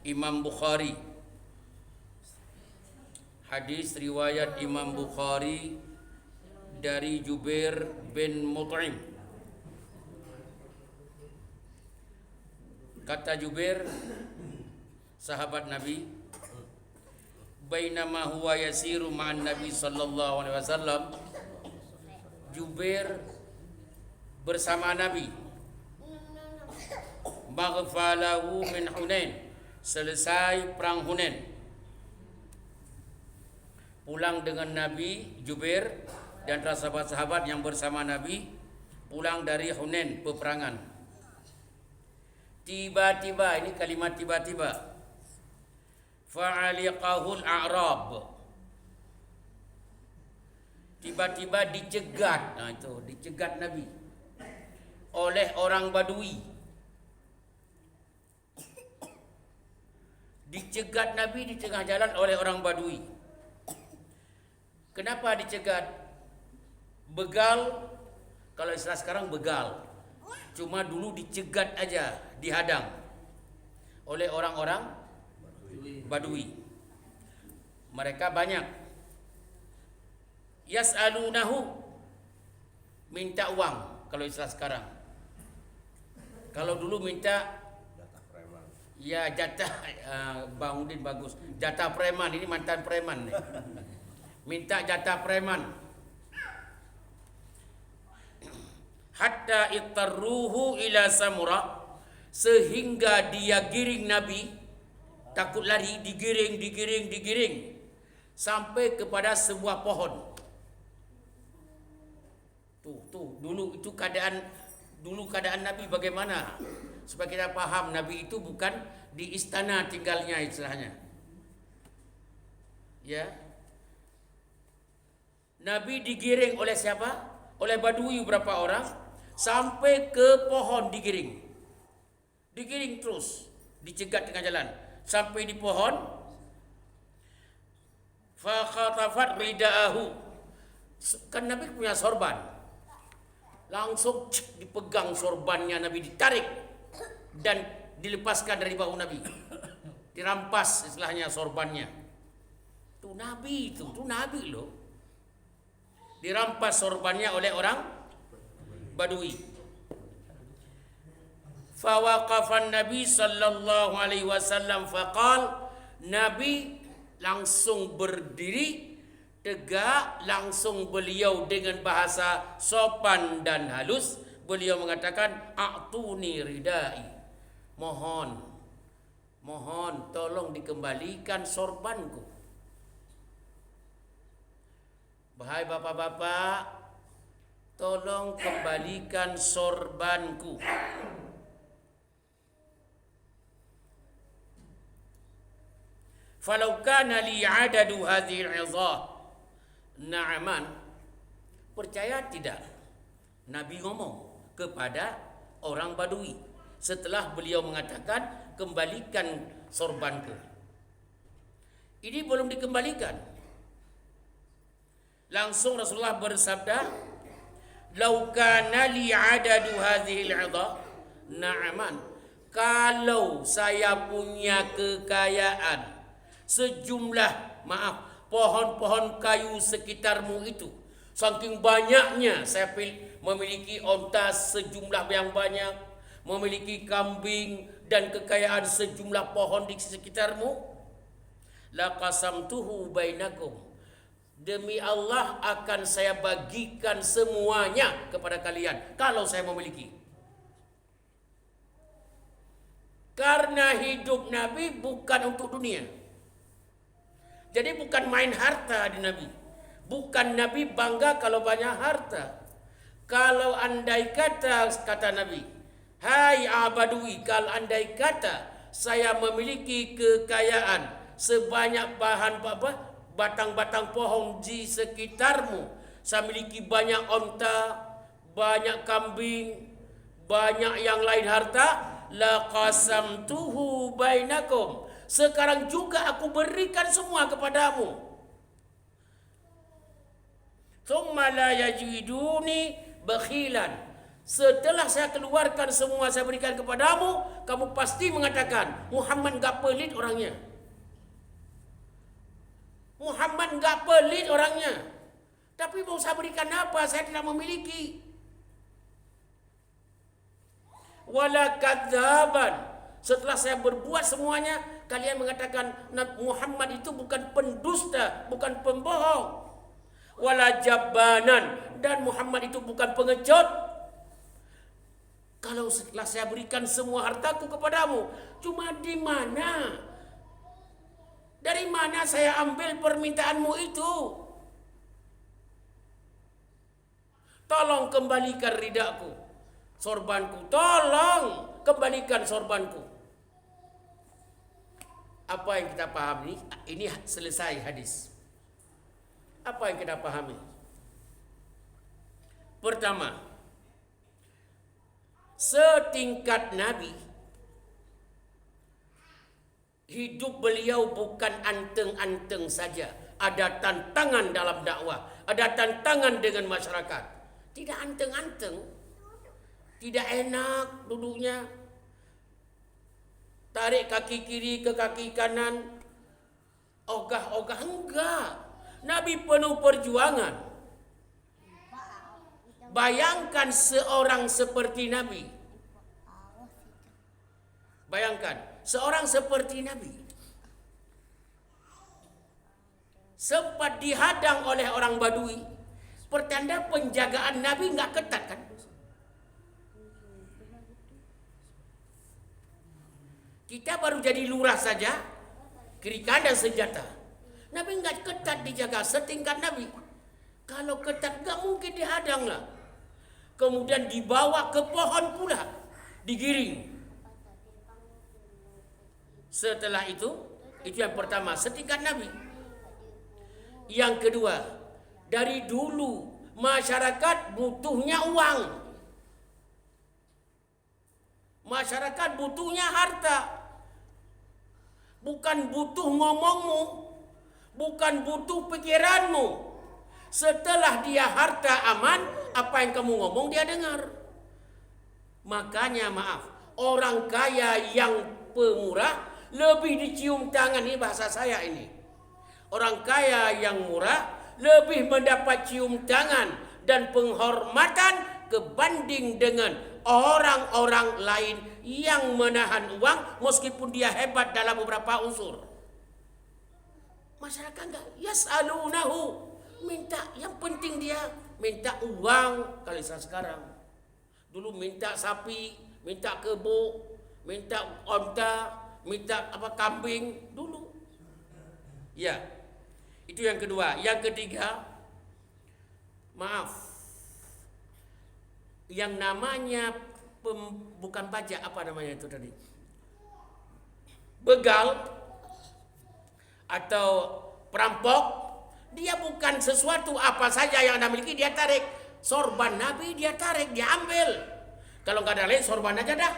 Imam Bukhari. Hadis riwayat Imam Bukhari dari Jubair bin Mut'im. Kata Jubair, sahabat Nabi, bainama huwa yasiru ma'an Nabi sallallahu alaihi wasallam, Jubair bersama Nabi, maghfalahu min Hunain, selesai perang Hunain. Pulang dengan Nabi, Jubair dan sahabat-sahabat yang bersama Nabi pulang dari Hunain, peperangan. Tiba-tiba, ini kalimat tiba-tiba, fa'aliqahul a'rab, tiba-tiba dicegat. Nah itu, dicegat Nabi oleh orang Badui. Dicegat Nabi di tengah jalan oleh orang Badui. Kenapa dicegat? Begal, kalau istilah sekarang begal. Cuma dulu dicegat aja, dihadang oleh orang-orang Badui. Mereka banyak. Yas'alunahu, minta uang kalau istilah sekarang. Kalau dulu minta ya jatah, Bang Udin bagus. Jatah preman, ini mantan preman nih. Minta jatah preman. Hatta ittarruhu ila Samura, sehingga dia giring Nabi, takut lari, digiring sampai kepada sebuah pohon. Tuh dulu itu keadaan Nabi bagaimana? Supaya kita paham, Nabi itu bukan di istana tinggalnya istilahnya. Ya. Nabi digiring oleh siapa? Oleh Badui berapa orang? Sampai ke pohon digiring terus, dicegat tengah jalan sampai di pohon. Fa khatafat ridaahu, kan Nabi punya sorban, langsung dipegang sorbannya Nabi, ditarik dan dilepaskan dari bahu Nabi, dirampas istilahnya sorbannya. Tuh Nabi loh, dirampas sorbannya oleh orang Badui. Fawaqafan Nabi sallallahu alaihi wasallam faqal, Nabi langsung berdiri tegak, langsung beliau dengan bahasa sopan dan halus beliau mengatakan, a'tuni ridai, mohon tolong dikembalikan sorbanku. Wahai bapak-bapak, tolong kembalikan sorbanku. Falau kana li adadu hadhihi al-'idhah na'aman. Percaya tidak? Nabi ngomong kepada orang Badui setelah beliau mengatakan kembalikan sorbanku. Ini belum dikembalikan. Langsung Rasulullah bersabda, "Lau kana li adadu hadhihi al-'idhah na'aman." Kalau saya punya kekayaan sejumlah, pohon-pohon kayu sekitarmu itu, saking banyaknya saya memiliki onta sejumlah yang banyak, memiliki kambing dan kekayaan sejumlah pohon di sekitarmu, laqasamtuhu bainakum, demi Allah akan saya bagikan semuanya kepada kalian kalau saya memiliki. Karena hidup Nabi bukan untuk dunia. Jadi bukan main harta di Nabi. Bukan Nabi bangga kalau banyak harta. Kalau andai kata Nabi, hai Badui, kalau andai kata saya memiliki kekayaan sebanyak batang-batang pohon di sekitarmu, saya miliki banyak onta, banyak kambing, banyak yang lain harta, laqasamtuhu bainakum, sekarang juga aku berikan semua kepadamu. Thumma la yajiduni bakhilan, Setelah saya keluarkan semua, saya berikan kepadamu, kamu pasti mengatakan Muhammad gak pelit orangnya. Muhammad gak pelit orangnya. Tapi mau saya berikan apa? Saya tidak memiliki. Wala kadzaban. Setelah saya berbuat semuanya, kalian mengatakan Muhammad itu bukan pendusta, bukan pembohong. Wala jabbanan, dan Muhammad itu bukan pengecut. Kalau setelah saya berikan semua hartaku kepadamu, cuma di mana? Dari mana saya ambil permintaanmu itu? Tolong kembalikan ridaku, sorbanku. Tolong kembalikan sorbanku. Apa yang kita pahami? Ini selesai hadis. Apa yang kita pahami? Pertama, setingkat Nabi, hidup beliau bukan anteng-anteng saja. Ada tantangan dalam dakwah, ada tantangan dengan masyarakat. Tidak anteng-anteng, tidak enak duduknya, tarik kaki kiri ke kaki kanan, ogah-ogah, enggak. Nabi penuh perjuangan. Bayangkan seorang seperti Nabi. Bayangkan seorang seperti Nabi sempat dihadang oleh orang Badui. Pertanda penjagaan Nabi enggak ketat kan? Kita baru jadi lurah saja, kiri kanan senjata. Nabi enggak ketat dijaga setingkat Nabi. Kalau ketat enggak mungkin dihadang lah. Kemudian dibawa ke pohon pula, digiring. Setelah itu yang pertama, setingkat Nabi. Yang kedua, dari dulu masyarakat butuhnya uang. Masyarakat butuhnya harta. Bukan butuh ngomongmu, bukan butuh pikiranmu. Setelah dia harta aman, apa yang kamu ngomong dia dengar. Makanya maaf, orang kaya yang pemurah lebih dicium tangan. Ini bahasa saya ini. Orang kaya yang murah lebih mendapat cium tangan dan penghormatan kebanding dengan orang-orang lain yang menahan uang meskipun dia hebat dalam beberapa unsur. Masyarakat enggak yas'alunahu, minta, yang penting dia minta uang. Kalau sekarang, dulu minta sapi, minta kebo, minta onta, minta kambing dulu. Ya, itu yang kedua. Yang ketiga, maaf, yang namanya bukan pajak, apa namanya itu tadi, begal atau perampok, dia bukan sesuatu apa saja yang Anda miliki dia tarik. Sorban Nabi dia tarik, dia ambil. Kalau nggak ada lain, sorban aja dah.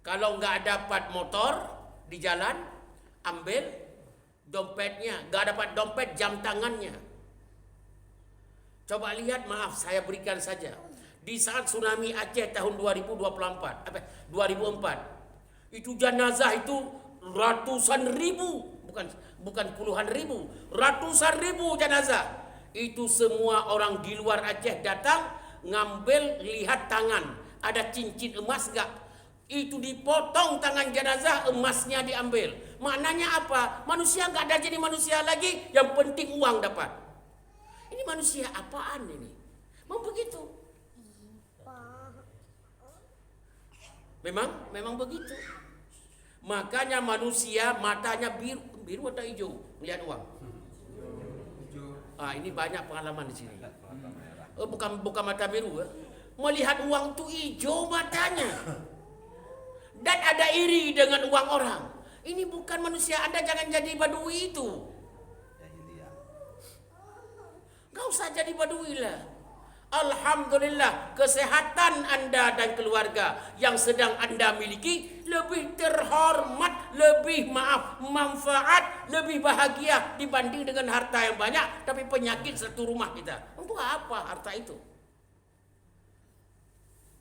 Kalau nggak dapat motor di jalan, ambil dompetnya. Nggak dapat dompet, jam tangannya. Coba lihat, maaf saya berikan saja. Di saat tsunami Aceh tahun 2004, itu jenazah itu ratusan ribu, bukan puluhan ribu, ratusan ribu jenazah. Itu semua orang di luar Aceh datang ngambil, lihat tangan, ada cincin emas enggak? Itu dipotong tangan jenazah, emasnya diambil. Maknanya apa? Manusia enggak ada jadi manusia lagi, yang penting uang dapat. Ini manusia apaan ini? Mau begitu? Memang begitu. Makanya manusia matanya biru atau hijau melihat uang. Ini banyak pengalaman di sini. Bukan mata biru, melihat uang tuh hijau matanya. Dan ada iri dengan uang orang. Ini bukan manusia. Anda jangan jadi badui itu. Gak usah jadi badui lah. Alhamdulillah, kesehatan Anda dan keluarga yang sedang Anda miliki lebih terhormat, lebih manfaat, lebih bahagia dibanding dengan harta yang banyak tapi penyakit satu rumah kita. Untuk apa harta itu?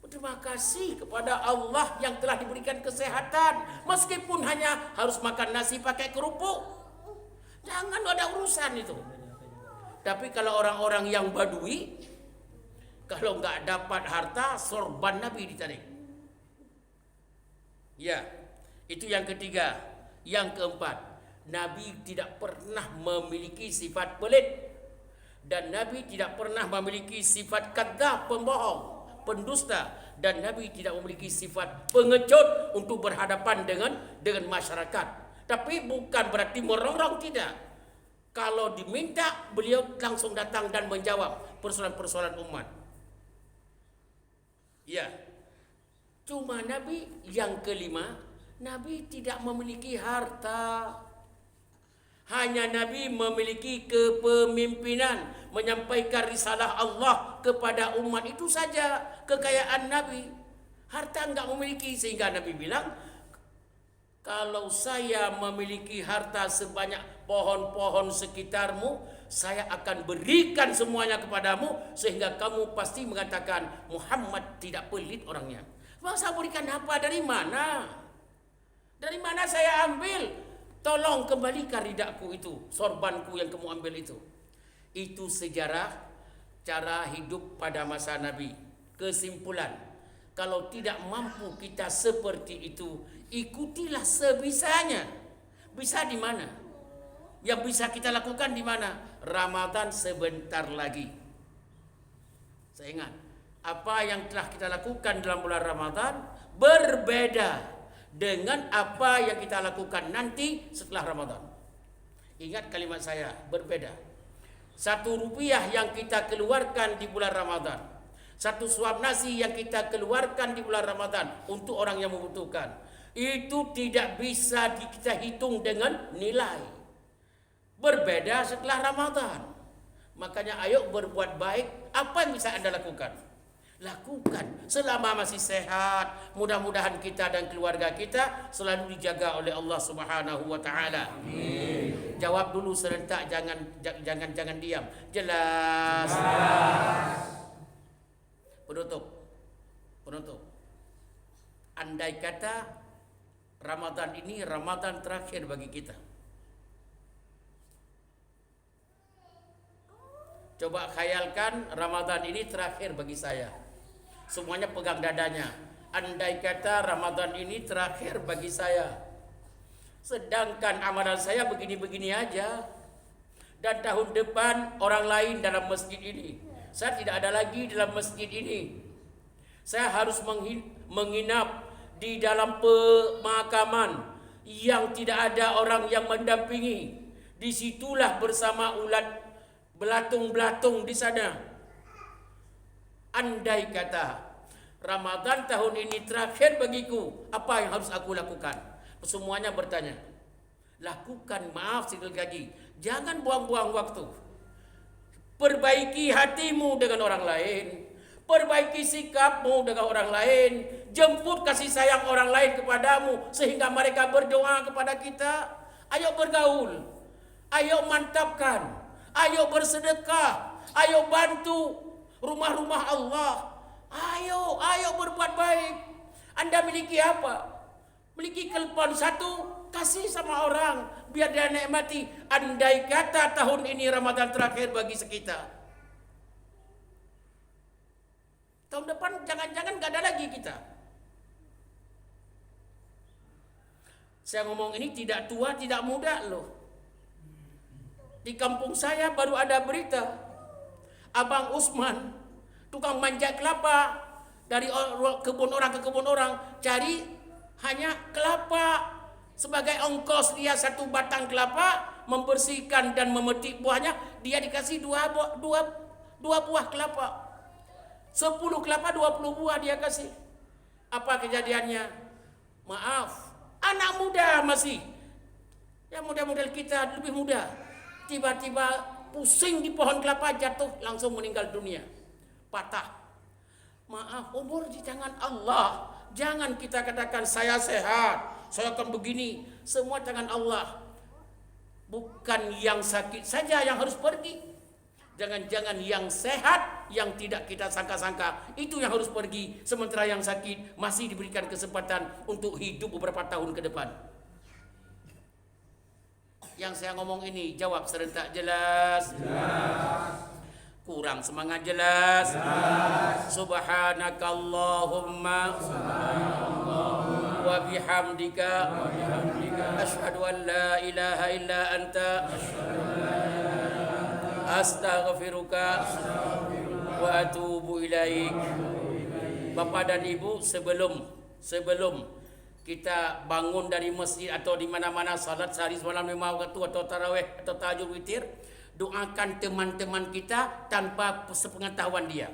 Terima kasih kepada Allah yang telah diberikan kesehatan, meskipun hanya harus makan nasi pakai kerupuk. Jangan ada urusan itu. Tapi kalau orang-orang yang badui, kalau nggak dapat harta, sorban Nabi ditarik. Ya, itu yang ketiga. Yang keempat, Nabi tidak pernah memiliki sifat pelit. Dan Nabi tidak pernah memiliki sifat kadzdzab, pembohong, pendusta. Dan Nabi tidak memiliki sifat pengecut untuk berhadapan dengan masyarakat. Tapi bukan berarti merongrong, tidak. Kalau diminta, beliau langsung datang dan menjawab persoalan-persoalan umat. Ya, cuma Nabi yang kelima, Nabi tidak memiliki harta. Hanya Nabi memiliki kepemimpinan, menyampaikan risalah Allah kepada umat, itu saja kekayaan Nabi. Harta enggak memiliki, sehingga Nabi bilang, kalau saya memiliki harta sebanyak pohon-pohon sekitarmu, saya akan berikan semuanya kepadamu, sehingga kamu pasti mengatakan Muhammad tidak pelit orangnya. Saya berikan apa? Dari mana? Dari mana saya ambil? Tolong kembalikan ridakku itu, sorbanku yang kamu ambil itu. Itu sejarah cara hidup pada masa Nabi. Kesimpulan, kalau tidak mampu kita seperti itu, ikutilah sebisanya. Bisa di mana? Yang bisa kita lakukan di mana? Ramadan sebentar lagi. Saya ingat, apa yang telah kita lakukan dalam bulan Ramadan berbeda dengan apa yang kita lakukan nanti setelah Ramadan. Ingat kalimat saya, berbeda. 1 rupiah yang kita keluarkan di bulan Ramadan, 1 suap nasi yang kita keluarkan di bulan Ramadan untuk orang yang membutuhkan, itu tidak bisa kita hitung dengan nilai. Berbeda setelah Ramadan. Makanya ayo berbuat baik. Apa yang bisa Anda lakukan? Lakukan selama masih sehat. Mudah-mudahan kita dan keluarga kita selalu dijaga oleh Allah Subhanahu wa taala. Amin. Jawab dulu serentak, jangan diam. Jelas. Penutup. Andai kata Ramadan ini Ramadan terakhir bagi kita. Coba khayalkan Ramadan ini terakhir bagi saya. Semuanya pegang dadanya. Andai kata Ramadan ini terakhir bagi saya. Sedangkan amalan saya begini-begini aja. Dan tahun depan orang lain dalam masjid ini. Saya tidak ada lagi dalam masjid ini. Saya harus menginap di dalam pemakaman yang tidak ada orang yang mendampingi. Disitulah bersama ulat belatung-belatung di sana. Andai kata Ramadan tahun ini terakhir bagiku, apa yang harus aku lakukan? Semuanya bertanya. Lakukan, maaf sekali lagi. Jangan buang-buang waktu. Perbaiki hatimu dengan orang lain. Perbaiki sikapmu dengan orang lain. Jemput kasih sayang orang lain kepadamu sehingga mereka berdoa kepada kita. Ayo bergaul. Ayo mantapkan. Ayo bersedekah, ayo bantu rumah-rumah Allah. Ayo berbuat baik. Anda miliki apa? Miliki telepon 1, kasih sama orang biar dia nikmati. Andai kata tahun ini Ramadan terakhir bagi sekitar. Tahun depan jangan-jangan gak ada lagi kita. Saya ngomong ini tidak tua, tidak muda loh. Di kampung saya baru ada berita, Abang Usman, tukang manjat kelapa, dari kebun orang ke kebun orang, cari hanya kelapa sebagai ongkos dia 1 batang kelapa, membersihkan dan memetik buahnya, dia dikasih 2 buah kelapa. 10 kelapa 20 buah dia kasih. Apa kejadiannya? Maaf, anak muda masih. Ya model-model kita lebih muda. Tiba-tiba pusing di pohon kelapa, jatuh langsung meninggal dunia. patah. Maaf, umur di tangan Allah. Jangan kita katakan saya sehat, saya akan begini. Semua tangan Allah. Bukan yang sakit saja yang harus pergi. Jangan-jangan yang sehat, yang tidak kita sangka-sangka, itu yang harus pergi. Sementara yang sakit masih diberikan kesempatan untuk hidup beberapa tahun ke depan. Yang saya ngomong ini jawab serentak jelas. Jelas. Kurang semangat jelas. Subhanakallahumma wa bihamdika asyhadu an la ilaha illa anta astaghfiruka wa atubu ilaik. Bapak dan Ibu, sebelum kita bangun dari masjid atau di mana-mana salat sehari semalam 5 waktu atau tarawih atau tahajud witir, doakan teman-teman kita tanpa sepengetahuan dia.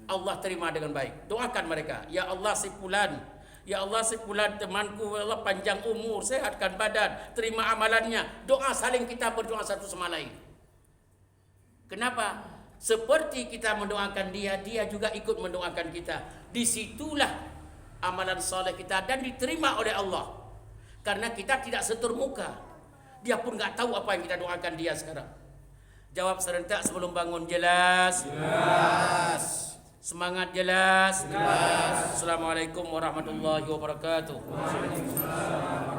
Allah terima dengan baik. Doakan mereka. Ya Allah si fulan, ya Allah si fulan temanku, ya Allah panjang umur, sehatkan badan, terima amalannya. Doa saling kita berdoa satu sama lain. Kenapa? Seperti kita mendoakan dia, dia juga ikut mendoakan kita. Disitulah amalan soleh kita dan diterima oleh Allah. Karena kita tidak setur muka. Dia pun nggak tahu apa yang kita doakan dia sekarang. Jawab serentak sebelum bangun. Jelas? Jelas. Semangat jelas? Jelas. Assalamualaikum warahmatullahi wabarakatuh. Waalaikumsalam.